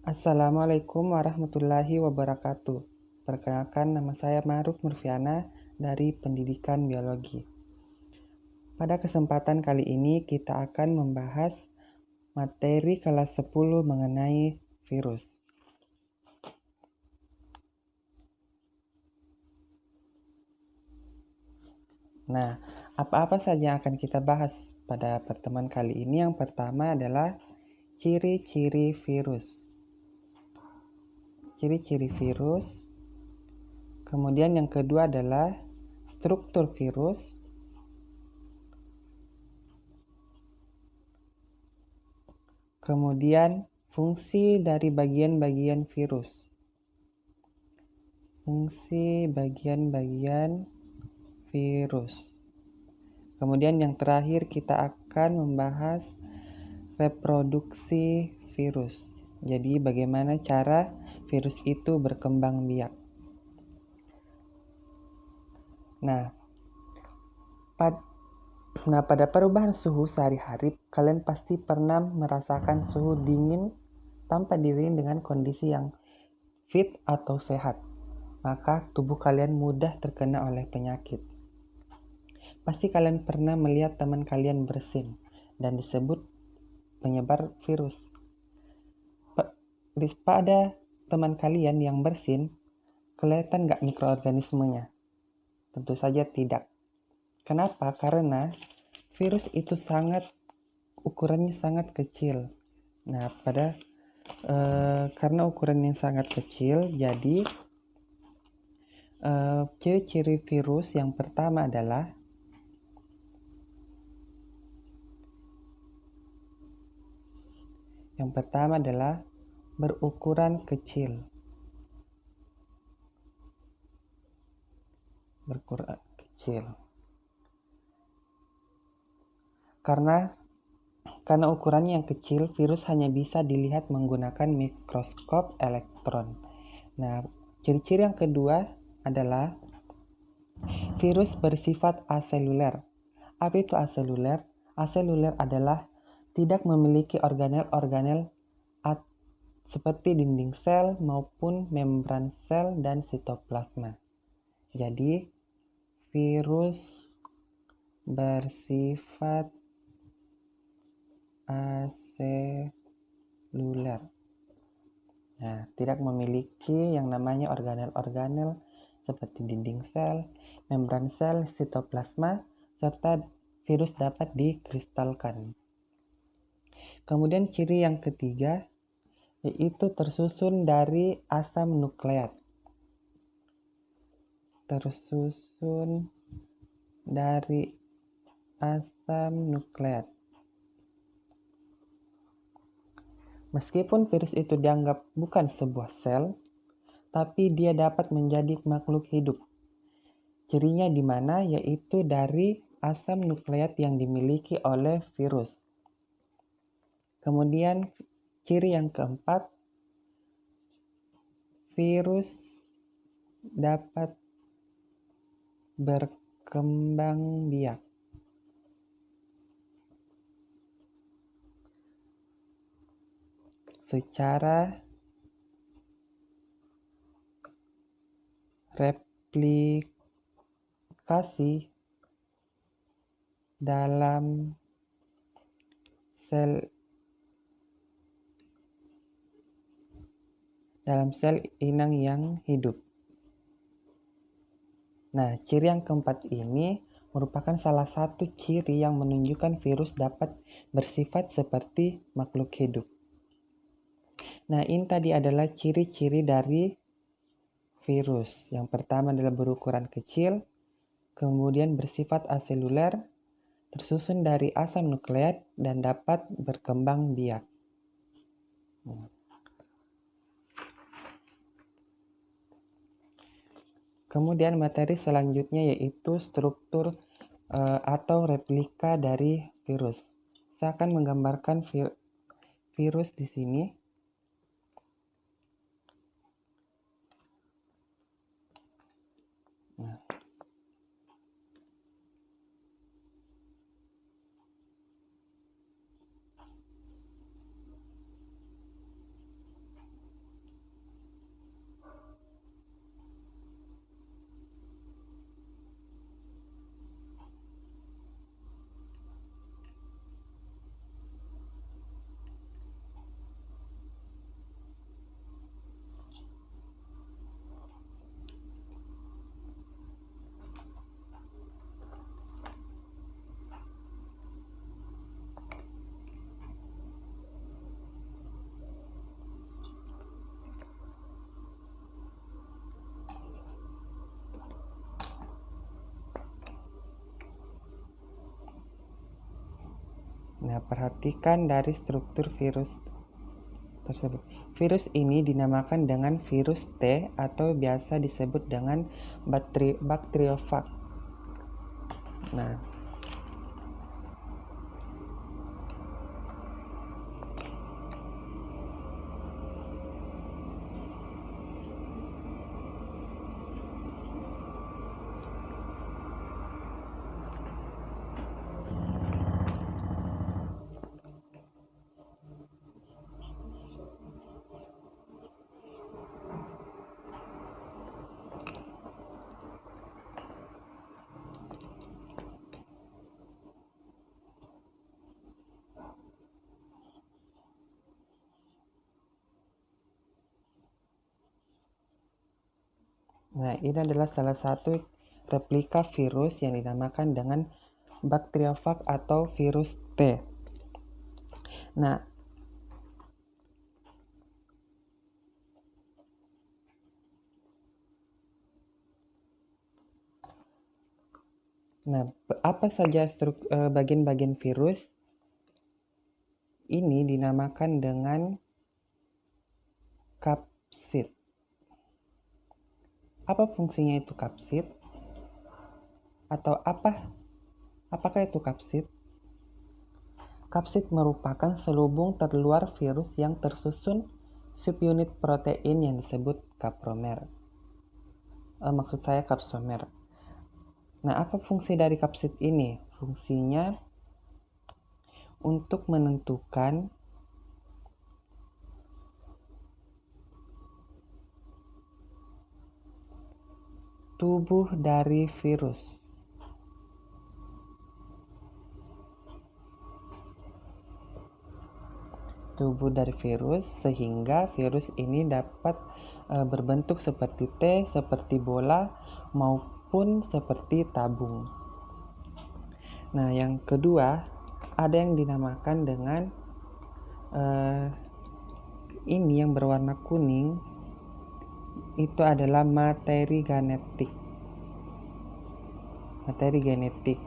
Assalamualaikum warahmatullahi wabarakatuh. Perkenalkan, nama saya Ma'ruf Murfiana dari Pendidikan Biologi. Pada kesempatan kali ini kita akan membahas materi kelas 10 mengenai virus. Nah, apa-apa saja yang akan kita bahas pada pertemuan kali ini? Yang pertama adalah ciri-ciri virus. Ciri-ciri virus. Kemudian yang kedua adalah struktur virus. Kemudian fungsi dari bagian-bagian virus. Fungsi bagian-bagian virus. Kemudian yang terakhir kita akan membahas reproduksi virus. Jadi bagaimana cara virus itu berkembang biak. Nah, pada perubahan suhu sehari-hari, kalian pasti pernah merasakan suhu dingin tanpa diiringi dengan kondisi yang fit atau sehat. Maka tubuh kalian mudah terkena oleh penyakit. Pasti kalian pernah melihat teman kalian bersin dan disebut penyebar virus. Pada teman kalian yang bersin, kelihatan nggak mikroorganismenya? Tentu saja tidak. Kenapa? Karena virus itu ukurannya sangat kecil. Nah, karena ukurannya sangat kecil, jadi ciri-ciri virus yang pertama adalah berukuran kecil. Karena ukurannya yang kecil, virus hanya bisa dilihat menggunakan mikroskop elektron. Nah, ciri-ciri yang kedua adalah virus bersifat aseluler. Apa itu aseluler? Aseluler adalah tidak memiliki organel-organel seperti dinding sel maupun membran sel dan sitoplasma. Jadi, virus bersifat aseluler. Nah, tidak memiliki yang namanya organel-organel seperti dinding sel, membran sel, sitoplasma, serta virus dapat dikristalkan. Kemudian ciri yang ketiga yaitu tersusun dari asam nukleat. Meskipun virus itu dianggap bukan sebuah sel, tapi dia dapat menjadi makhluk hidup. Cirinya di mana? Yaitu dari asam nukleat yang dimiliki oleh virus. Kemudian ciri yang keempat, virus dapat berkembang biak. Secara replikasi dalam sel inang yang hidup. Nah, ciri yang keempat ini merupakan salah satu ciri yang menunjukkan virus dapat bersifat seperti makhluk hidup. Nah, ini tadi adalah ciri-ciri dari virus. Yang pertama adalah berukuran kecil, kemudian bersifat aseluler, tersusun dari asam nukleat, dan dapat berkembang biak. Kemudian materi selanjutnya yaitu struktur atau replika dari virus. Saya akan menggambarkan virus di sini. Nah. Nah, perhatikan dari struktur virus tersebut. Virus ini dinamakan dengan virus T atau biasa disebut dengan bakteriofag. Nah, ini adalah salah satu replika virus yang dinamakan dengan bakteriofag atau virus T. Nah, apa saja bagian-bagian virus ini dinamakan dengan kapsid. Apa fungsinya itu kapsid? Atau apakah itu kapsid? Kapsid merupakan selubung terluar virus yang tersusun subunit protein yang disebut kapromer. Maksud saya kapsomer. Nah, apa fungsi dari kapsid ini? Fungsinya untuk menentukan tubuh dari virus. Tubuh dari virus sehingga virus ini dapat berbentuk seperti T, seperti bola, maupun seperti tabung. Nah, yang kedua, ada yang dinamakan dengan ini yang berwarna kuning, itu adalah materi genetik. Materi genetik.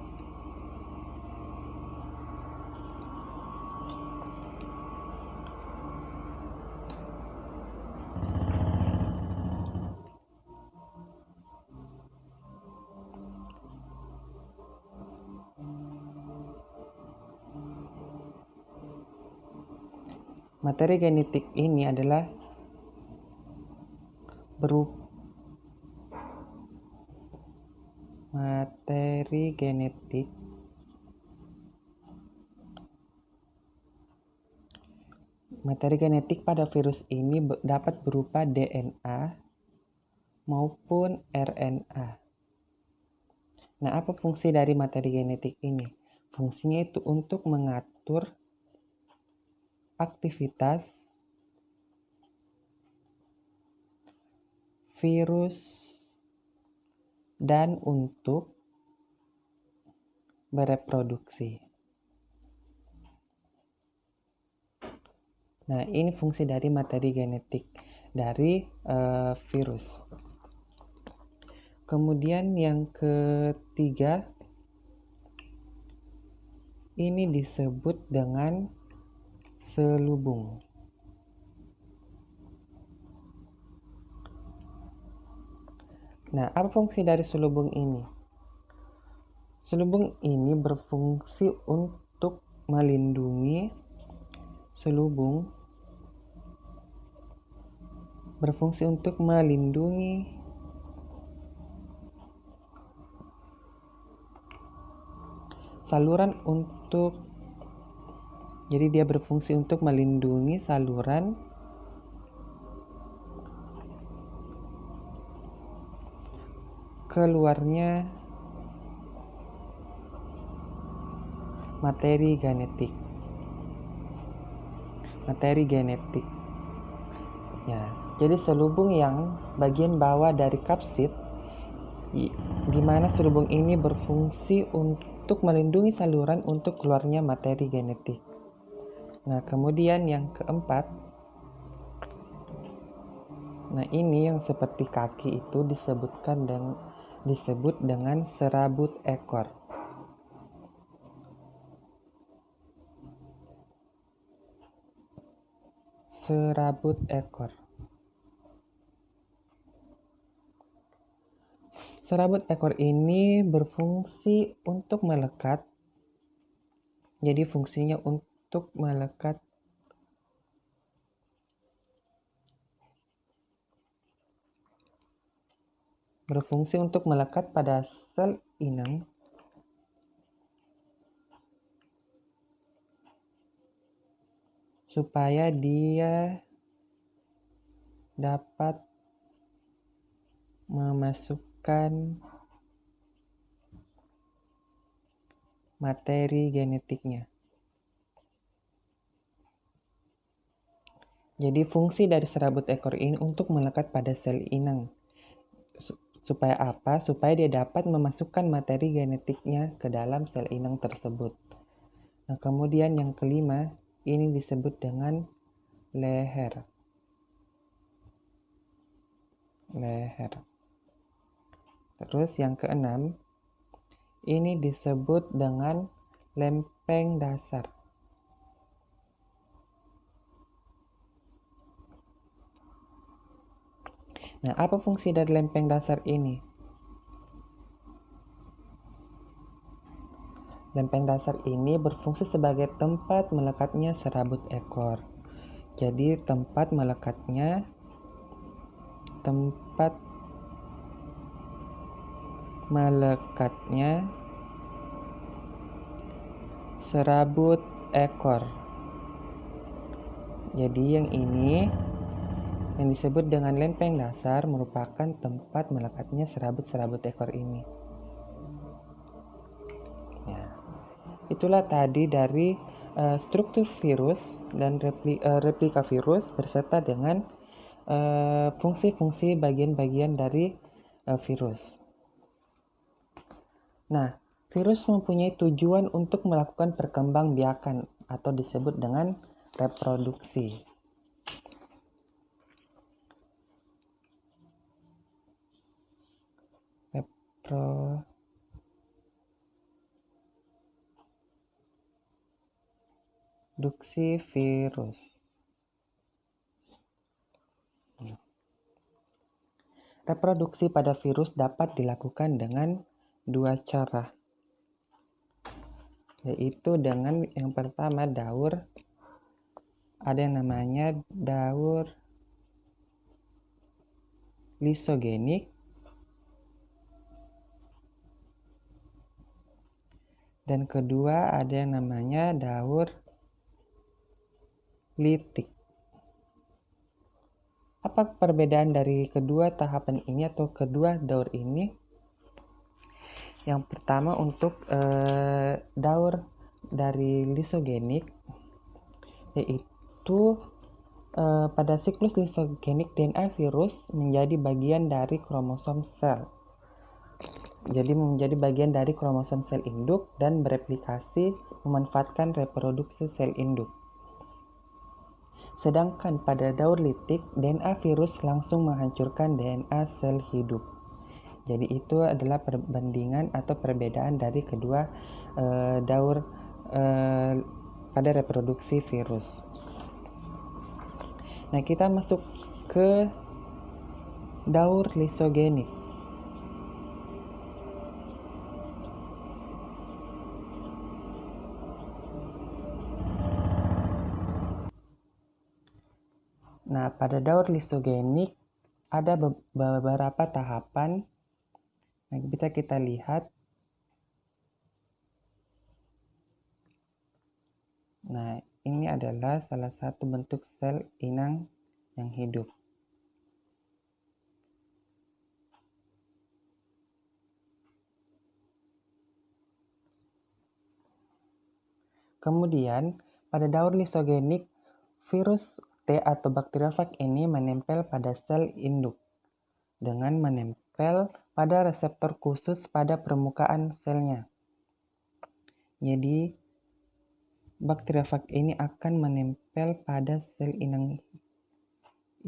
Materi genetik ini adalah materi genetik pada virus ini dapat berupa DNA maupun RNA. Nah, apa fungsi dari materi genetik ini? Fungsinya itu untuk mengatur aktivitas virus dan untuk bereproduksi. Nah, ini fungsi dari materi genetik dari virus. Kemudian yang ketiga, ini disebut dengan selubung. Nah, apa fungsi dari selubung ini? Selubung ini berfungsi untuk melindungi saluran jadi dia berfungsi untuk melindungi saluran keluarnya materi genetik. Ya, jadi selubung yang bagian bawah dari kapsid, di mana selubung ini berfungsi untuk melindungi saluran untuk keluarnya materi genetik. Nah, kemudian yang keempat, nah ini yang seperti kaki itu disebut dengan serabut ekor. serabut ekor. Serabut ekor ini berfungsi untuk melekat. Jadi fungsinya untuk melekat pada sel inang supaya dia dapat memasukkan materi genetiknya. Jadi fungsi dari serabut ekor ini untuk melekat pada sel inang. Supaya apa? Supaya dia dapat memasukkan materi genetiknya ke dalam sel inang tersebut. Nah, kemudian yang kelima, ini disebut dengan leher. Terus yang keenam, ini disebut dengan lempeng dasar. Nah, apa fungsi dari lempeng dasar ini? Lempeng dasar ini berfungsi sebagai tempat melekatnya serabut ekor. Jadi tempat melekatnya serabut ekor. Jadi yang ini yang disebut dengan lempeng dasar merupakan tempat melekatnya serabut-serabut ekor ini. Ya. Itulah tadi dari struktur virus dan replika virus beserta dengan fungsi-fungsi bagian-bagian dari virus. Nah, virus mempunyai tujuan untuk melakukan perkembangbiakan atau disebut dengan reproduksi. Reproduksi virus. Reproduksi pada virus dapat dilakukan dengan dua cara, yaitu dengan yang pertama daur, ada yang namanya daur lisogenik, dan kedua ada yang namanya daur litik. Apa perbedaan dari kedua tahapan ini atau kedua daur ini? Yang pertama untuk daur dari lisogenik, yaitu pada siklus lisogenik DNA virus menjadi bagian dari kromosom sel. Jadi menjadi bagian dari kromosom sel induk dan bereplikasi memanfaatkan reproduksi sel induk. Sedangkan pada daur litik, DNA virus langsung menghancurkan DNA sel hidup. Jadi itu adalah perbandingan atau perbedaan dari kedua daur pada reproduksi virus. Nah, kita masuk ke daur lisogenik. Nah, pada daur lisogenik ada beberapa tahapan. Nah, bisa kita lihat. Nah, ini adalah salah satu bentuk sel inang yang hidup. Kemudian, pada daur lisogenik, virus T atau bakteriofag ini menempel pada sel induk dengan menempel pada reseptor khusus pada permukaan selnya. Jadi, bakteriofag ini akan menempel pada sel inang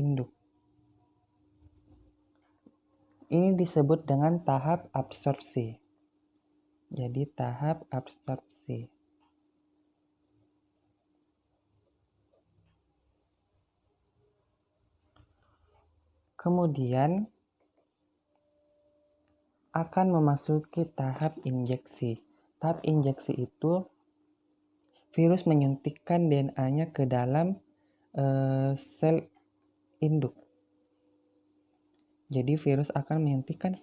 induk. Ini disebut dengan tahap absorpsi. Jadi, tahap absorpsi. Kemudian akan memasuki tahap injeksi. Tahap injeksi itu virus menyuntikkan DNA-nya ke dalam sel induk. Jadi virus akan menyuntikkan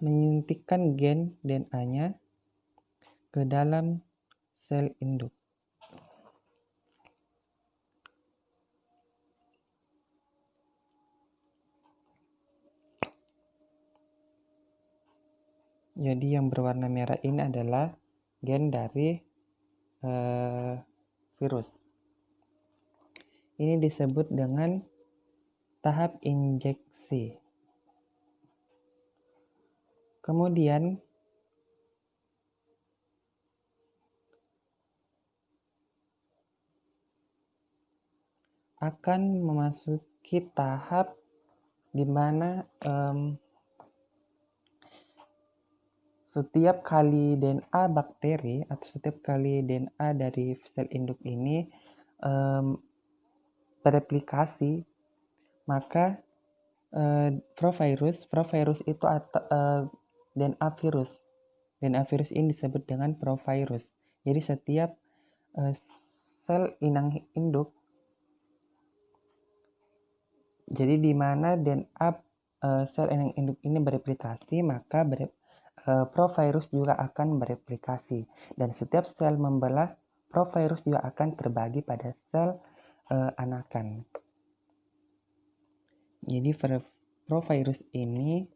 menyuntikkan gen DNA-nya ke dalam sel induk. Jadi yang berwarna merah ini adalah gen dari virus. Ini disebut dengan tahap injeksi. Kemudian akan memasuki tahap di mana setiap kali DNA bakteri atau setiap kali DNA dari sel induk ini bereplikasi, maka provirus itu DNA virus ini disebut dengan provirus. Jadi setiap sel inang induk, jadi di mana DNA sel inang induk ini bereplikasi, maka provirus juga akan bereplikasi, dan setiap sel membelah, provirus juga akan terbagi pada sel anakan. Jadi provirus ini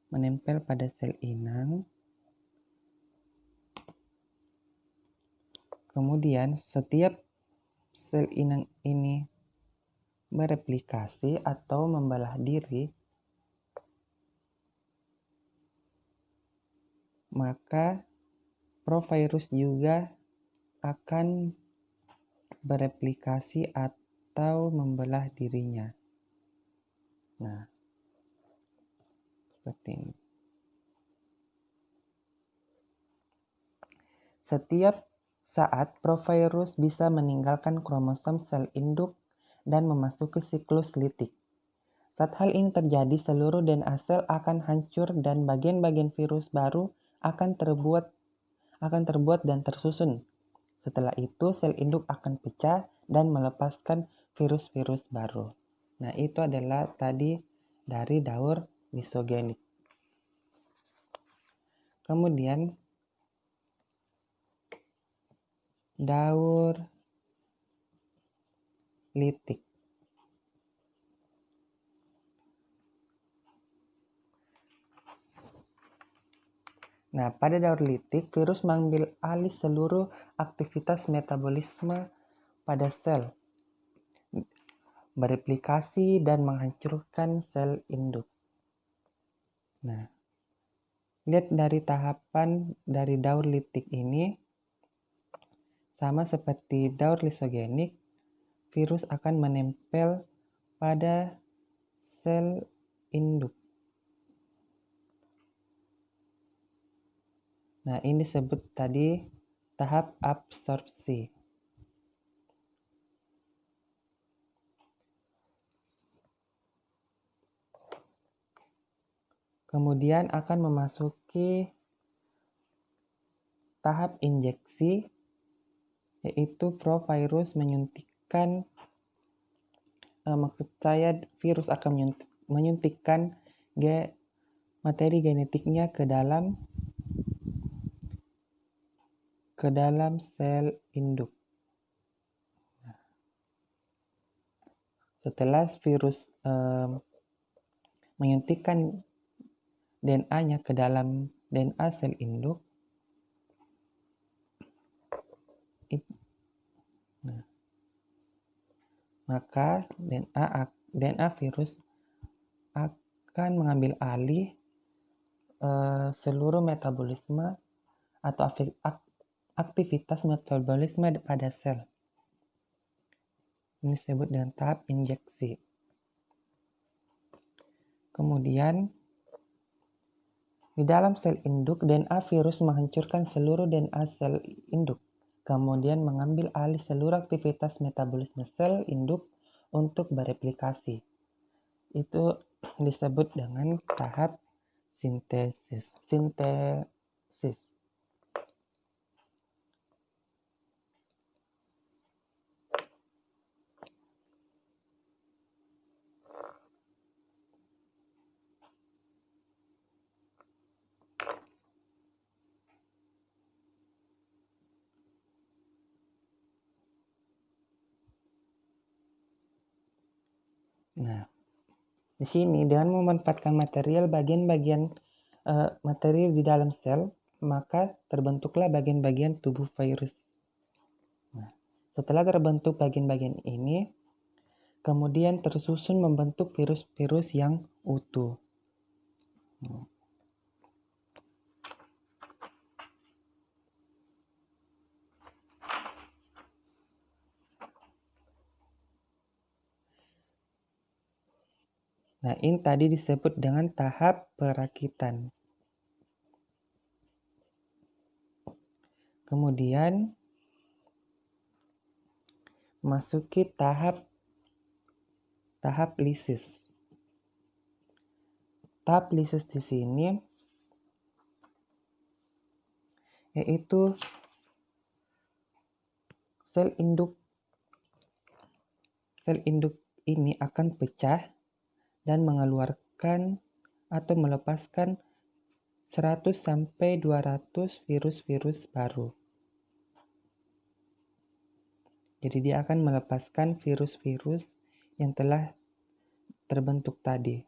menempel pada sel inang. Kemudian setiap sel inang ini bereplikasi atau membelah diri, maka provirus juga akan bereplikasi atau membelah dirinya. Nah, seperti ini. Setiap saat provirus bisa meninggalkan kromosom sel induk dan memasuki siklus litik. Saat hal ini terjadi, seluruh DNA sel akan hancur dan bagian-bagian virus baru akan terbuat dan tersusun. Setelah itu, sel induk akan pecah dan melepaskan virus-virus baru. Nah, itu adalah tadi dari daur lisogenik. Kemudian daur litik. Nah, pada daur litik, virus mengambil alih seluruh aktivitas metabolisme pada sel, bereplikasi dan menghancurkan sel induk. Nah, lihat dari tahapan dari daur litik ini, sama seperti daur lisogenik, virus akan menempel pada sel induk. Nah, ini disebut tadi tahap absorpsi. Kemudian akan memasuki tahap injeksi, yaitu provirus menyuntikkan, virus akan menyuntikkan materi genetiknya ke dalam sel induk. Setelah virus menyuntikkan DNA-nya ke dalam DNA sel induk, maka DNA virus akan mengambil alih seluruh metabolisme atau aktivitas metabolisme pada sel. Ini disebut dengan tahap injeksi. Kemudian di dalam sel induk, DNA virus menghancurkan seluruh DNA sel induk, kemudian mengambil alih seluruh aktivitas metabolisme sel induk untuk bereplikasi. itu disebut dengan tahap sintesis. Nah, di sini dengan memanfaatkan material bagian-bagian materi di dalam sel, maka terbentuklah bagian-bagian tubuh virus. Nah, setelah terbentuk bagian-bagian ini, kemudian tersusun membentuk virus-virus yang utuh. Nah, ini tadi disebut dengan tahap perakitan. Kemudian masuki tahap lisis. Tahap lisis di sini yaitu sel induk ini akan pecah dan mengeluarkan atau melepaskan 100 sampai 200 virus-virus baru. Jadi dia akan melepaskan virus-virus yang telah terbentuk tadi.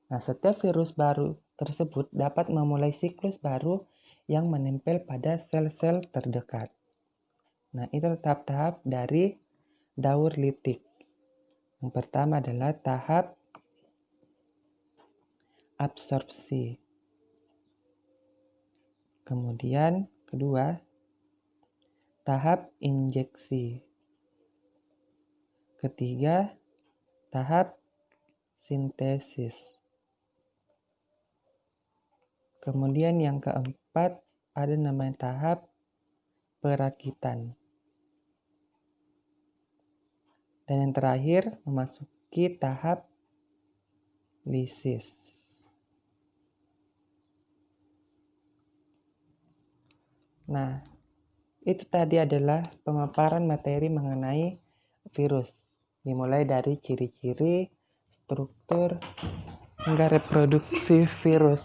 Nah, setiap virus baru tersebut dapat memulai siklus baru yang menempel pada sel-sel terdekat. Nah, itu tahap-tahap dari daur litik. Yang pertama adalah tahap absorpsi. Kemudian kedua, tahap injeksi. Ketiga, tahap sintesis. Kemudian yang keempat ada namanya tahap perakitan. Dan yang terakhir memasuki tahap lisis. Nah, itu tadi adalah pemaparan materi mengenai virus. Dimulai dari ciri-ciri, struktur, hingga reproduksi virus.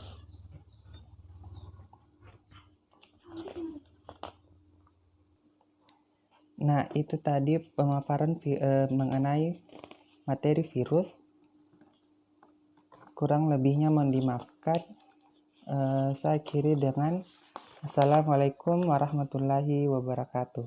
Nah, itu tadi pemaparan mengenai materi virus. Kurang lebihnya mohon dimaafkan. Saya akhiri dengan Assalamualaikum warahmatullahi wabarakatuh.